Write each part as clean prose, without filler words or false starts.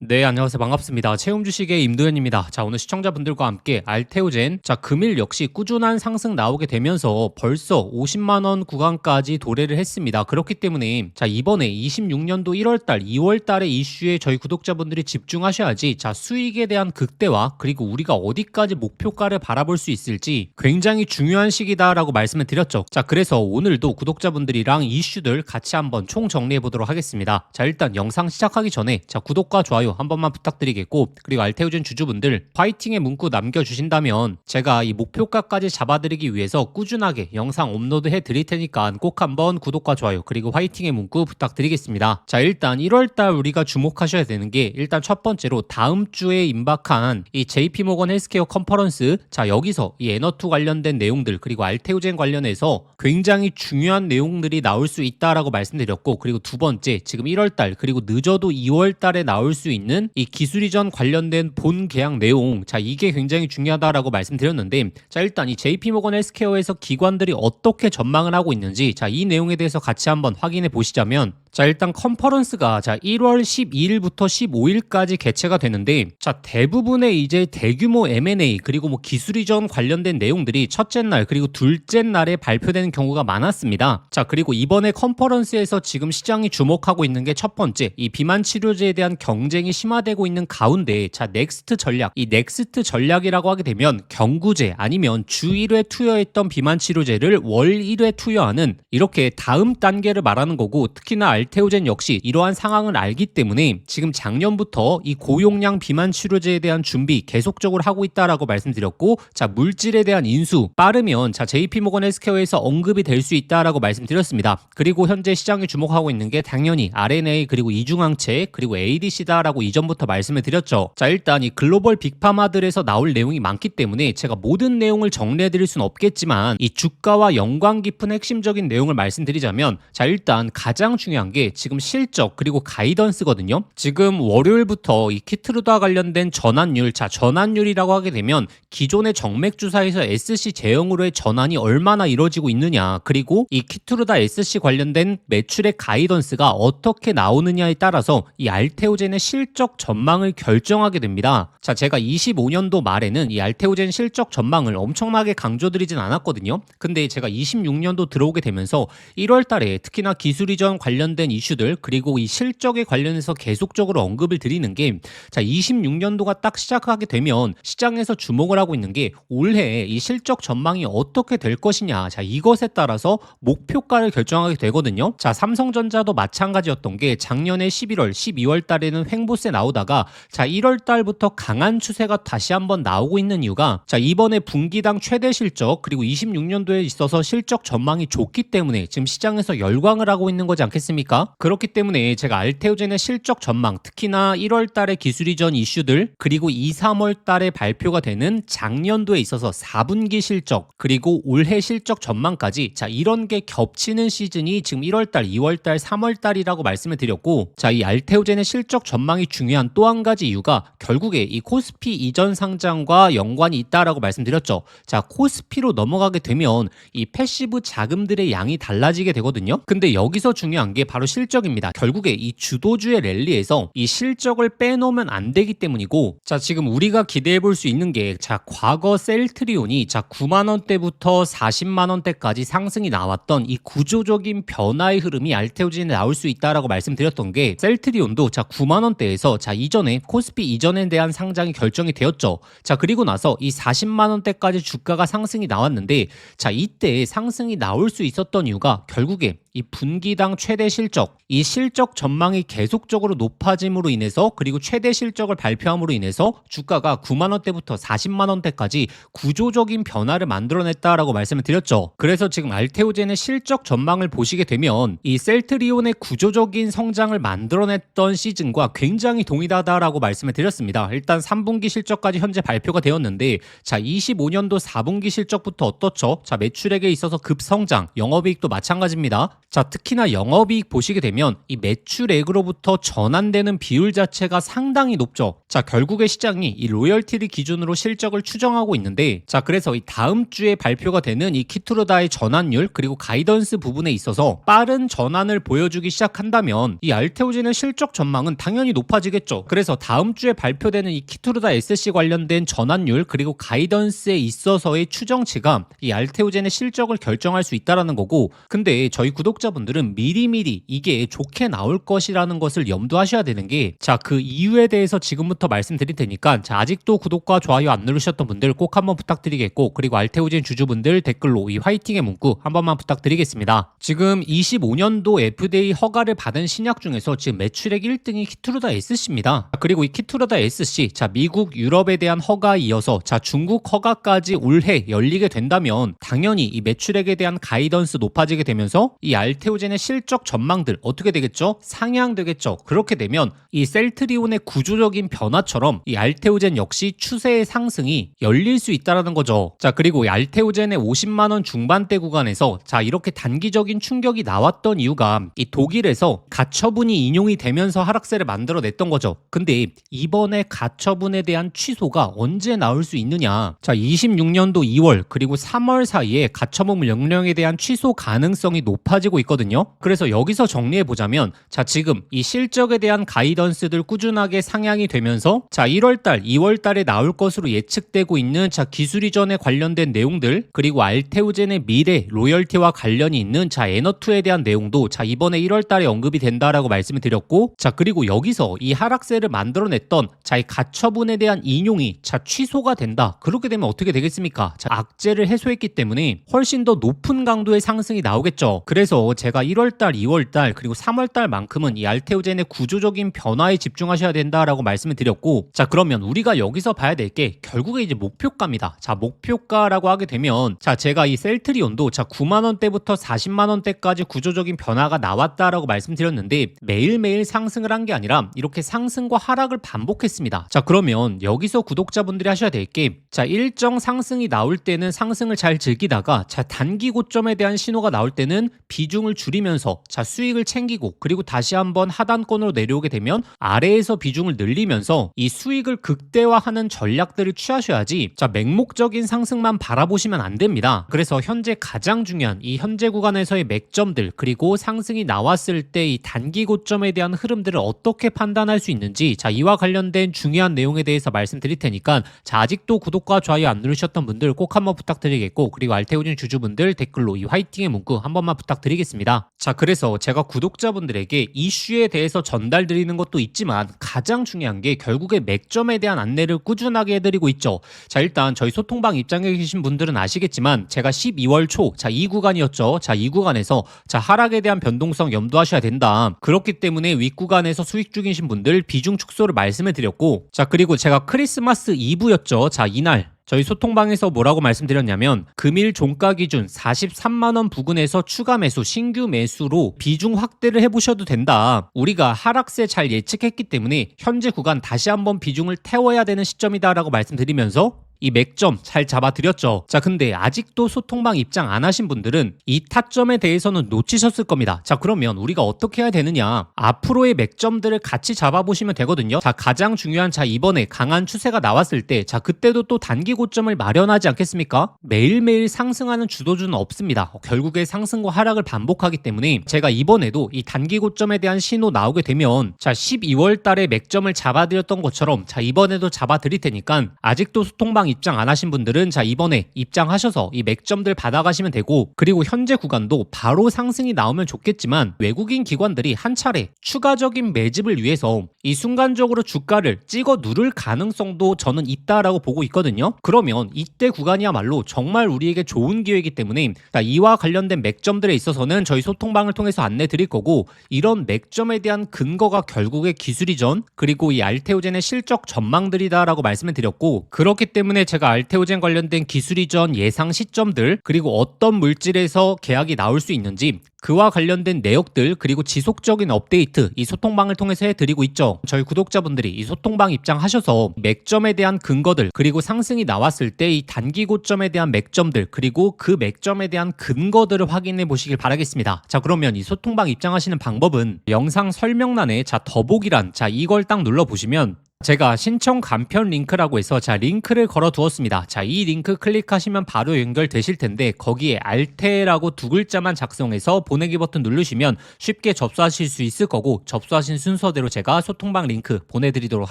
네, 안녕하세요. 반갑습니다. 채움 주식의 임도현입니다. 자, 오늘 시청자분들과 함께 알테오젠. 자, 금일 역시 꾸준한 상승 나오게 되면서 벌써 50만 원 구간까지 도래를 했습니다. 그렇기 때문에 자, 이번에 26년도 1월 달, 2월 달의 이슈에 저희 구독자분들이 집중하셔야지 자, 수익에 대한 극대화 그리고 우리가 어디까지 목표가를 바라볼 수 있을지 굉장히 중요한 시기다라고 말씀을 드렸죠. 자, 그래서 오늘도 구독자분들이랑 이슈들 같이 한번 총 정리해 보도록 하겠습니다. 자, 일단 영상 시작하기 전에 자, 구독과 좋아요 한 번만 부탁드리겠고, 그리고 알테오젠 주주분들 파이팅의 문구 남겨주신다면 제가 이 목표가까지 잡아드리기 위해서 꾸준하게 영상 업로드 해드릴 테니까 꼭 한번 구독과 좋아요 그리고 화이팅의 문구 부탁드리겠습니다. 자, 일단 1월달 우리가 주목하셔야 되는 게 일단 첫 번째로 다음 주에 임박한 이 JP모건 헬스케어 컨퍼런스. 자, 여기서 이 에너2 관련된 내용들 그리고 알테오젠 관련해서 굉장히 중요한 내용들이 나올 수 있다라고 말씀드렸고, 그리고 두 번째 지금 1월달 그리고 늦어도 2월달에 나올 수 있는 이 기술 이전 관련된 본 계약 내용, 자, 이게 굉장히 중요하다라고 말씀드렸는데, 자, 일단 이 JP모건 헬스케어에서 기관들이 어떻게 전망을 하고 있는지 자, 이 내용에 대해서 같이 한번 확인해 보시자면, 자, 일단 컨퍼런스가 자, 1월 12일부터 15일까지 개최가 되는데, 자, 대부분의 이제 대규모 M&A 그리고 뭐 기술 이전 관련된 내용들이 첫째 날 그리고 둘째 날에 발표되는 경우가 많았습니다. 자, 그리고 이번에 컨퍼런스에서 지금 시장이 주목하고 있는 게 첫 번째, 이 비만 치료제에 대한 경쟁이 심화되고 있는 가운데 자, 넥스트 전략. 이 넥스트 전략이라고 하게 되면 경구제 아니면 주 1회 투여했던 비만 치료제를 월 1회 투여하는, 이렇게 다음 단계를 말하는 거고, 특히나 알테오젠 역시 이러한 상황을 알기 때문에 지금 작년부터 이 고용량 비만 치료제에 대한 준비 계속적으로 하고 있다라고 말씀드렸고, 자, 물질에 대한 인수 빠르면 자, JP모건 헬스케어에서 언급이 될 수 있다라고 말씀드렸습니다. 그리고 현재 시장이 주목하고 있는 게 당연히 RNA 그리고 이중항체 그리고 ADC다라고 이전부터 말씀을 드렸죠. 자, 일단 이 글로벌 빅파마들에서 나올 내용이 많기 때문에 제가 모든 내용을 정리해 드릴 수는 없겠지만 이 주가와 연관 깊은 핵심적인 내용을 말씀드리자면, 자, 일단 가장 중요한 게 지금 실적 그리고 가이던스거든요. 지금 월요일부터 이 키트루다 관련된 전환율, 자, 전환율이라고 하게 되면 기존의 정맥 주사에서 SC 제형으로의 전환이 얼마나 이루어지고 있느냐, 그리고 이 키트루다 SC 관련된 매출의 가이던스가 어떻게 나오느냐에 따라서 이 알테오젠의 실적 전망을 결정하게 됩니다. 자, 제가 25년도 말에는 이 알테오젠 실적 전망을 엄청나게 강조드리진 않았거든요. 근데 제가 26년도 들어오게 되면서 1월 달에 특히나 기술 이전 관련된 이슈들 그리고 이 실적에 관련해서 계속적으로 언급을 드리는 게, 자, 26년도가 딱 시작하게 되면 시장에서 주목을 하고 있는 게 올해 이 실적 전망이 어떻게 될 것이냐, 자, 이것에 따라서 목표가를 결정하게 되거든요. 자, 삼성전자도 마찬가지였던 게 작년에 11월, 12월 달에는 횡보세 나오다가 자, 1월 달부터 강한 추세가 다시 한번 나오고 있는 이유가, 자, 이번에 분기당 최대 실적 그리고 26년도에 있어서 실적 전망이 좋기 때문에 지금 시장에서 열광을 하고 있는 거지 않겠습니까? 그렇기 때문에 제가 알테오젠의 실적 전망, 특히나 1월 달에 기술 이전 이슈들 그리고 2, 3월 달에 발표가 되는 작년도에 있어서 4분기 실적 그리고 올해 실적 전망까지, 자, 이런 게 겹치는 시즌이 지금 1월 달, 2월 달, 3월 달이라고 말씀을 드렸고, 자, 이 알테오젠의 실적 전망이 중요한 또 한 가지 이유가 결국에 이 코스피 이전 상장과 연관이 있다라고 말씀드렸죠. 자, 코스피로 넘어가게 되면 이 패시브 자금들의 양이 달라지게 되거든요. 근데 여기서 중요한 게 바로 실적입니다. 결국에 이 주도주의 랠리에서 이 실적을 빼놓으면 안 되기 때문이고, 자, 지금 우리가 기대해 볼 수 있는 게, 자, 과거 셀트리온이 자, 9만 원대부터 40만 원대까지 상승이 나왔던 이 구조적인 변화의 흐름이 알테오젠에 나올 수 있다라고 말씀드렸던 게, 셀트리온도 자, 9만 원대에서 자, 이전에 코스피 이전에 대한 상장이 결정이 되었죠. 자, 그리고 나서 이 40만 원대까지 주가가 상승이 나왔는데, 자, 이때 상승이 나올 수 있었던 이유가 결국에 이 분기당 최대 실적, 이 실적 전망이 계속적으로 높아짐으로 인해서 그리고 최대 실적을 발표함으로 인해서 주가가 9만 원대부터 40만 원대까지 구조적인 변화를 만들어냈다라고 말씀을 드렸죠. 그래서 지금 알테오젠의 실적 전망을 보시게 되면 이 셀트리온의 구조적인 성장을 만들어냈던 시즌과 굉장히 동일하다라고 말씀을 드렸습니다. 일단 3분기 실적까지 현재 발표가 되었는데, 자, 25년도 4분기 실적부터 어떻죠? 자, 매출액에 있어서 급성장, 영업이익도 마찬가지입니다. 자, 특히나 영업이익 보시게 되면 이 매출액으로부터 전환되는 비율 자체가 상당히 높죠. 자, 결국에 시장이 이 로열티를 기준으로 실적을 추정하고 있는데, 자, 그래서 이 다음 주에 발표가 되는 이 키투르다의 전환율 그리고 가이던스 부분에 있어서 빠른 전환을 보여주기 시작한다면 이 알테오젠의 실적 전망은 당연히 높아지겠죠. 그래서 다음 주에 발표되는 이 키투르다 SC 관련된 전환율 그리고 가이던스에 있어서의 추정치가 이 알테오젠의 실적을 결정할 수 있다라는 거고, 근데 저희 구독자분들은 미리미리 이게 좋게 나올 것이라는 것을 염두하셔야 되는 게, 자, 그 이유에 대해서 지금부터 말씀드릴 테니까, 자, 아직도 구독과 좋아요 안 누르셨던 분들 꼭 한번 부탁드리겠고, 그리고 알테오젠 주주분들 댓글로 이 화이팅의 문구 한 번만 부탁드리겠습니다. 지금 25년도 FDA 허가를 받은 신약 중에서 지금 매출액 1등이 키투르다 SC입니다. 그리고 이 키투르다 SC, 자, 미국, 유럽에 대한 허가에 이어서 자, 중국 허가까지 올해 열리게 된다면 당연히 이 매출액에 대한 가이던스 높아지게 되면서 이 알테오젠의 실적 전망들 어떻게 되겠죠? 상향되겠죠. 그렇게 되면 이 셀트리온의 구조적인 변화처럼 이 알테오젠 역시 추세의 상승이 열릴 수 있다라는 거죠. 자, 그리고 이 알테오젠의 50만 원 중반대 구간에서 자, 이렇게 단기적인 충격이 나왔던 이유가 이 독일에서 가처분이 인용이 되면서 하락세를 만들어냈던 거죠. 근데 이번에 가처분에 대한 취소가 언제 나올 수 있느냐? 자, 26년도 2월 그리고 3월 사이에 가처분 명령에 대한 취소 가능성이 높아지고 있거든요. 그래서 여기서 정리해 보자면, 자, 지금 이 실적에 대한 가이던스들 꾸준하게 상향이 되면서 자, 1월달, 2월달에 나올 것으로 예측되고 있는 자, 기술 이전에 관련된 내용들 그리고 알테오젠의 미래 로열티와 관련이 있는 자, 에너2에 대한 내용도 자, 이번에 1월달에 언급이 된다라고 말씀을 드렸고, 자, 그리고 여기서 이 하락세를 만들어냈던 자, 이 가처분에 대한 인용이 자, 취소가 된다. 그렇게 되면 어떻게 되겠습니까? 자, 악재를 해소했기 때문에 훨씬 더 높은 강도의 상승이 나오겠죠. 그래서 제가 1월달, 2월달 그리고 3월달만큼은 이 알테오젠의 구조적인 변화에 집중하셔야 된다라고 말씀을 드렸고, 자, 그러면 우리가 여기서 봐야 될 게 결국에 이제 목표가입니다. 자, 목표가라고 하게 되면 자, 제가 이 셀트리온도 자, 9만 원대부터 40만 원대까지 구조적인 변화가 나왔다라고 말씀드렸는데 매일매일 상승을 한 게 아니라 이렇게 상승과 하락을 반복했습니다. 자, 그러면 여기서 구독자분들이 하셔야 될 게, 자, 일정 상승이 나올 때는 상승을 잘 즐기다가 자, 단기 고점에 대한 신호가 나올 때는 비중을 줄이면서 자, 수익을 챙기고, 그리고 다시 한번 하단권으로 내려오게 되면 아래에서 비중을 늘리면서 이 수익을 극대화하는 전략들을 취하셔야지, 자, 맹목적인 상승만 바라보시면 안 됩니다. 그래서 현재 가장 중요한 이 현재 구간에서의 맥점들 그리고 상승이 나왔을 때 이 단기 고점에 대한 흐름들을 어떻게 판단할 수 있는지, 자, 이와 관련된 중요한 내용에 대해서 말씀드릴 테니까, 자, 아직도 구독과 좋아요 안 누르셨던 분들 꼭 한번 부탁드리겠고, 그리고 알테오젠 주주분들 댓글로 이 화이팅의 문구 한 번만 부탁드리겠습니다. 자, 그래서 제가 구독자분들에게 이슈에 대해서 전달드리는 것도 있지만 가장 중요한 게 결국에 맥점에 대한 안내를 꾸준하게 해드리고 있죠. 자, 일단 저희 소통방 입장에 계신 분들은 아시겠지만 제가 12월 초, 자, 이 구간이었죠. 자, 이 구간에서 자, 하락에 대한 변동성 염두하셔야 된다. 그렇기 때문에 윗구간에서 수익 중이신 분들 비중 축소를 말씀을 드렸고, 자, 그리고 제가 크리스마스 이브였죠. 자, 이날 저희 소통방에서 뭐라고 말씀드렸냐면, 금일 종가 기준 43만 원 부근에서 추가 매수, 신규 매수로 비중 확대를 해보셔도 된다. 우리가 하락세 잘 예측했기 때문에 현재 구간 다시 한번 비중을 태워야 되는 시점이다라고 말씀드리면서 이 맥점 잘 잡아드렸죠. 자, 근데 아직도 소통방 입장 안 하신 분들은 이 타점에 대해서는 놓치셨을 겁니다. 자, 그러면 우리가 어떻게 해야 되느냐, 앞으로의 맥점들을 같이 잡아보시면 되거든요. 자, 가장 중요한, 자, 이번에 강한 추세가 나왔을 때, 자, 그때도 또 단기 고점을 마련하지 않겠습니까? 매일매일 상승하는 주도주는 없습니다. 결국에 상승과 하락을 반복하기 때문에 제가 이번에도 이 단기 고점에 대한 신호 나오게 되면, 자, 12월 달에 맥점을 잡아드렸던 것처럼 자, 이번에도 잡아드릴 테니까, 아직도 소통방 입장 안 하신 분들은 자, 이번에 입장하셔서 이 맥점들 받아가시면 되고, 그리고 현재 구간도 바로 상승이 나오면 좋겠지만 외국인 기관들이 한 차례 추가적인 매집을 위해서 이 순간적으로 주가를 찍어 누를 가능성도 저는 있다라고 보고 있거든요. 그러면 이때 구간이야말로 정말 우리에게 좋은 기회이기 때문에 이와 관련된 맥점들에 있어서는 저희 소통방을 통해서 안내 드릴 거고, 이런 맥점에 대한 근거가 결국에 기술 이전 그리고 이 알테오젠의 실적 전망들이다라고 말씀을 드렸고, 그렇기 때문에 때문에 제가 알테오젠 관련된 기술 이전 예상 시점들, 그리고 어떤 물질에서 계약이 나올 수 있는지, 그와 관련된 내역들, 그리고 지속적인 업데이트, 이 소통방을 통해서 해드리고 있죠. 저희 구독자분들이 이 소통방 입장하셔서 맥점에 대한 근거들, 그리고 상승이 나왔을 때 이 단기 고점에 대한 맥점들, 그리고 그 맥점에 대한 근거들을 확인해 보시길 바라겠습니다. 자, 그러면 이 소통방 입장하시는 방법은 영상 설명란에 더보기란, 이걸 딱 눌러보시면 제가 신청 간편 링크라고 해서 링크를 걸어 두었습니다. 이 링크 클릭하시면 바로 연결되실 텐데, 거기에 알테라고 두 글자만 작성해서 보내기 버튼 누르시면 쉽게 접수하실 수 있을 거고, 접수하신 순서대로 제가 소통방 링크 보내드리도록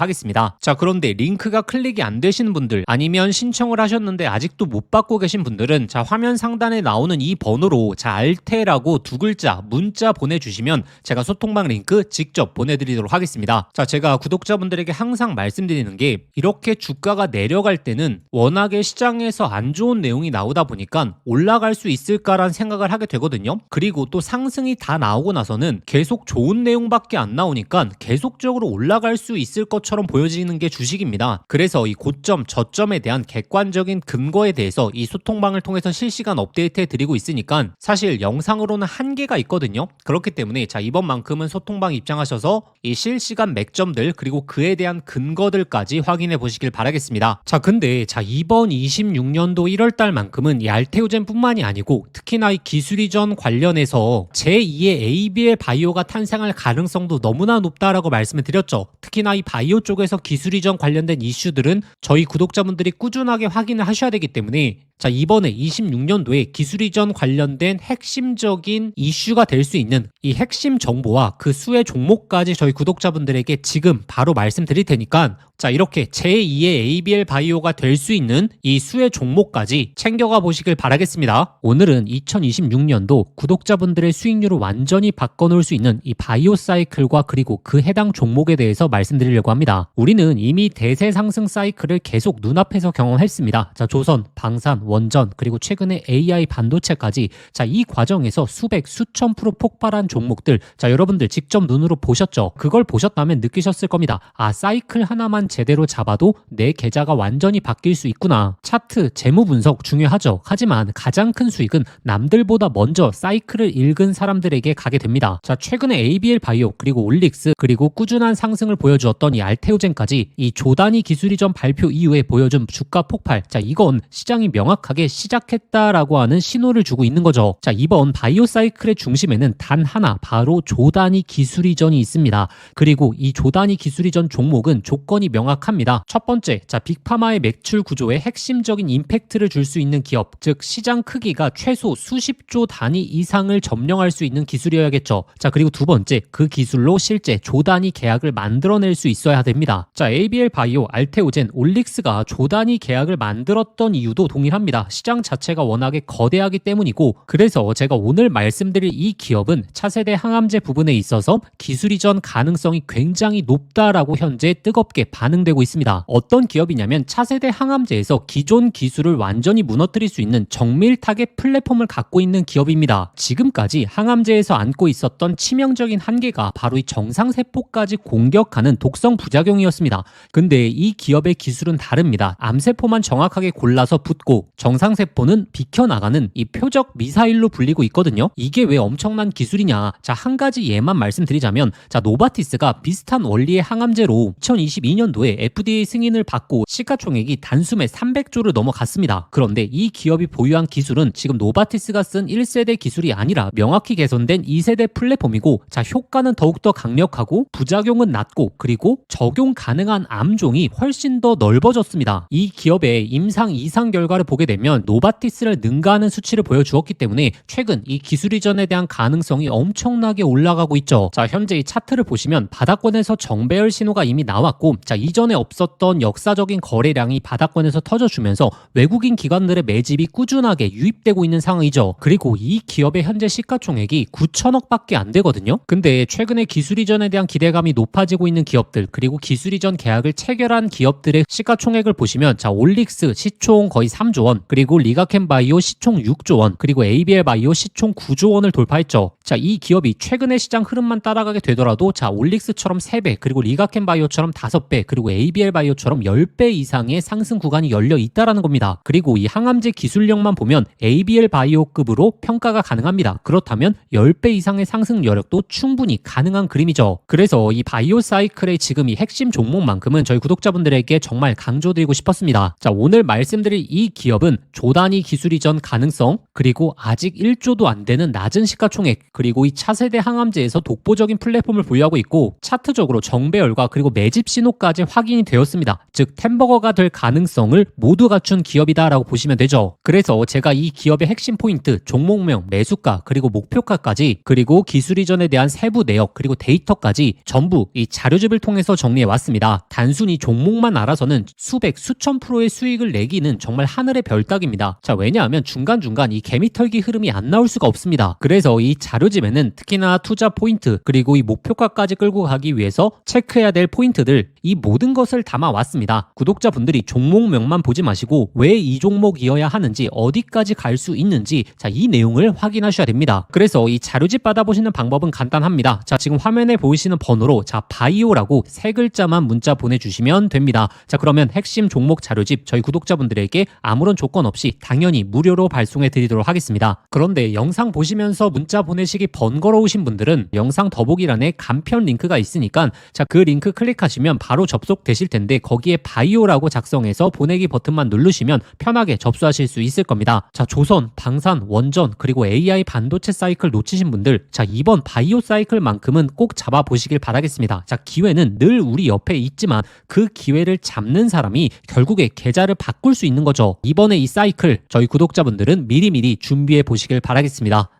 하겠습니다. 그런데 링크가 클릭이 안 되시는 분들, 아니면 신청을 하셨는데 아직도 못 받고 계신 분들은 화면 상단에 나오는 이 번호로 알테라고 두 글자 문자 보내주시면 제가 소통방 링크 직접 보내드리도록 하겠습니다. 제가 구독자분들에게 항상 말씀드리는 게, 이렇게 주가가 내려갈 때는 워낙에 시장에서 안 좋은 내용이 나오다 보니까 올라갈 수 있을까라는 생각을 하게 되거든요. 그리고 또 상승이 다 나오고 나서는 계속 좋은 내용밖에 안 나오니까 계속적으로 올라갈 수 있을 것처럼 보여지는 게 주식입니다. 그래서 이 고점, 저점에 대한 객관적인 근거에 대해서 이 소통방을 통해서 실시간 업데이트 해드리고 있으니까 사실 영상으로는 한계가 있거든요. 그렇기 때문에 이번만큼은 소통방 입장하셔서 이 실시간 맥점들, 그리고 그에 대한 근거들까지 확인해 보시길 바라겠습니다. 근데 이번 26년도 1월달만큼은 이 알테오젠 뿐만이 아니고 특히나 이 기술 이전 관련해서 제2의 ABL 바이오가 탄생할 가능성도 너무나 높다라고 말씀을 드렸죠. 특히나 이 바이오 쪽에서 기술 이전 관련된 이슈들은 저희 구독자분들이 꾸준하게 확인을 하셔야 되기 때문에 이번에 26년도에 기술 이전 관련된 핵심적인 이슈가 될 수 있는 이 핵심 정보와 그 수의 종목까지 저희 구독자분들에게 지금 바로 말씀드릴 테니까 이렇게 제2의 ABL 바이오가 될 수 있는 이 수의 종목까지 챙겨가 보시길 바라겠습니다. 오늘은 2026년도 구독자분들의 수익률을 완전히 바꿔놓을 수 있는 이 바이오 사이클과 그리고 그 해당 종목에 대해서 말씀드리려고 합니다. 우리는 이미 대세 상승 사이클을 계속 눈앞에서 경험했습니다. 조선, 방산, 원전, 그리고 최근에 AI 반도체까지 이 과정에서 수백, 수천 프로 폭발한 종목들 여러분들 직접 눈으로 보셨죠? 그걸 보셨다면 느끼셨을 겁니다. 사이클 하나만 제대로 잡아도 내 계좌가 완전히 바뀔 수 있구나. 차트, 재무 분석 중요하죠. 하지만 가장 큰 수익은 남들보다 먼저 사이클을 읽은 사람들에게 가게 됩니다. 최근에 ABL 바이오, 그리고 올릭스, 그리고 꾸준한 상승을 보여주었던 이 알테오젠까지 이 조단위 기술 이전 발표 이후에 보여준 주가 폭발, 이건 시장이 명확하게 시작했다라고 하는 신호를 주고 있는 거죠. 이번 바이오 사이클의 중심에는 단 하나, 바로 조단위 기술 이전이 있습니다. 그리고 이 조단위 기술 이전 종목은 조건이 명확합니다. 첫 번째, 빅파마의 매출 구조에 핵심적인 임팩트를 줄 수 있는 기업, 즉 시장 크기가 최소 수십조 단위 이상을 점령할 수 있는 기술이어야겠죠. 그리고 두 번째, 그 기술로 실제 조단위 계약을 만들어낼 수 있어야 됩니다. ABL 바이오, 알테오젠, 올릭스가 조단위 계약을 만들었던 이유도 동일합니다. 시장 자체가 워낙에 거대하기 때문이고, 그래서 제가 오늘 말씀드릴 이 기업은 차세대 항암제 부분에 있어서 기술 이전 가능성이 굉장히 높다라고 현재 뜨겁게 반응되고 있습니다. 어떤 기업이냐면 차세대 항암제에서 기존 기술을 완전히 무너뜨릴 수 있는 정밀 타겟 플랫폼을 갖고 있는 기업입니다. 지금까지 항암제에서 안고 있었던 치명적인 한계가 바로 이 정상세포까지 공격하는 독성 부작용이었습니다. 근데 이 기업의 기술은 다릅니다. 암세포만 정확하게 골라서 붙고 정상세포는 비켜나가는 이 표적 미사일로 불리고 있거든요. 이게 왜 엄청난 기술이냐? 한 가지 예만 말씀드리자면 노바티스가 비슷한 원리의 항암제로 2022년도에 FDA 승인을 받고 시가총액이 단숨에 300조를 넘어갔습니다. 그런데 이 기업이 보유한 기술은 지금 노바티스가 쓴 1세대 기술이 아니라 명확히 개선된 2세대 플랫폼이고, 효과는 더욱더 강력하고 부작용은 낮고, 그리고 적용 가능한 암종이 훨씬 더 넓어졌습니다. 이 기업의 임상 이상 결과를 보게 되면 노바티스를 능가하는 수치를 보여주었기 때문에 최근 이 기술 이전에 대한 가능성이 엄청나게 올라가고 있죠. 현재 이 차트를 보시면 바닥권에서 정배열 신호가 이미 나왔고, 이전에 없었던 역사적인 거래량이 바닥권에서 터져주면서 외국인 기관들의 매집이 꾸준하게 유입되고 있는 상황이죠. 그리고 이 기업의 현재 시가총액이 9천억밖에 안 되거든요. 근데 최근에 기술 이전에 대한 기대감이 높아지고 있는 기업들, 그리고 기술 이전 계약을 체결한 기업들의 시가총액을 보시면 올릭스 시총 거의 3조 원, 원, 그리고 리가켄 바이오 시총 6조 원, 그리고 ABL 바이오 시총 9조 원을 돌파했죠. 자, 이 기업이 최근의 시장 흐름만 따라가게 되더라도 자, 올릭스처럼 3배, 그리고 리가켄 바이오처럼 5배, 그리고 ABL 바이오처럼 10배 이상의 상승 구간이 열려 있다라는 겁니다. 그리고 이 항암제 기술력만 보면 ABL 바이오급으로 평가가 가능합니다. 그렇다면 10배 이상의 상승 여력도 충분히 가능한 그림이죠. 그래서 이 바이오 사이클의 지금 이 핵심 종목만큼은 저희 구독자분들에게 정말 강조드리고 싶었습니다. 자, 오늘 말씀드릴 이 기업은 조단위 기술 이전 가능성, 그리고 아직 1조도 안 되는 낮은 시가총액, 그리고 이 차세대 항암제에서 독보적인 플랫폼을 보유하고 있고 차트적으로 정배열과 그리고 매집 신호까지 확인이 되었습니다. 즉 템버거가 될 가능성을 모두 갖춘 기업이다라고 보시면 되죠. 그래서 제가 이 기업의 핵심 포인트, 종목명, 매수가, 그리고 목표가까지, 그리고 기술 이전에 대한 세부 내역, 그리고 데이터까지 전부 이 자료집을 통해서 정리해 왔습니다. 단순히 종목만 알아서는 수백, 수천 프로의 수익을 내기는 정말 하늘의 별 따기입니다. 자, 왜냐하면 중간중간 이 개미털기 흐름이 안 나올 수가 없습니다. 그래서 이 자료집에는 특히나 투자 포인트, 그리고 이 목표가까지 끌고 가기 위해서 체크해야 될 포인트들, 이 모든 것을 담아왔습니다. 구독자분들이 종목명만 보지 마시고 왜 이 종목이어야 하는지, 어디까지 갈 수 있는지, 자, 이 내용을 확인하셔야 됩니다. 그래서 이 자료집 받아보시는 방법은 간단합니다. 자, 지금 화면에 보이시는 번호로 자, 바이오라고 3글자만 문자 보내주시면 됩니다. 자, 그러면 핵심 종목 자료집 저희 구독자분들에게 아무런 조건 없이 당연히 무료로 발송해 드리도록 하겠습니다. 그런데 영상 보시면서 문자 보내시기 번거로우신 분들은 영상 더보기란에 간편 링크가 있으니까 자, 그 링크 클릭하시면 바로 접속되실 텐데 거기에 바이오라고 작성해서 보내기 버튼만 누르시면 편하게 접수하실 수 있을 겁니다. 자, 조선, 방산, 원전, 그리고 AI 반도체 사이클 놓치신 분들, 자, 이번 바이오 사이클만큼은 꼭 잡아보시길 바라겠습니다. 자, 기회는 늘 우리 옆에 있지만 그 기회를 잡는 사람이 결국에 계좌를 바꿀 수 있는 거죠. 이번에 이 사이클 저희 구독자분들은 미리미리 준비해 보시길 바라겠습니다.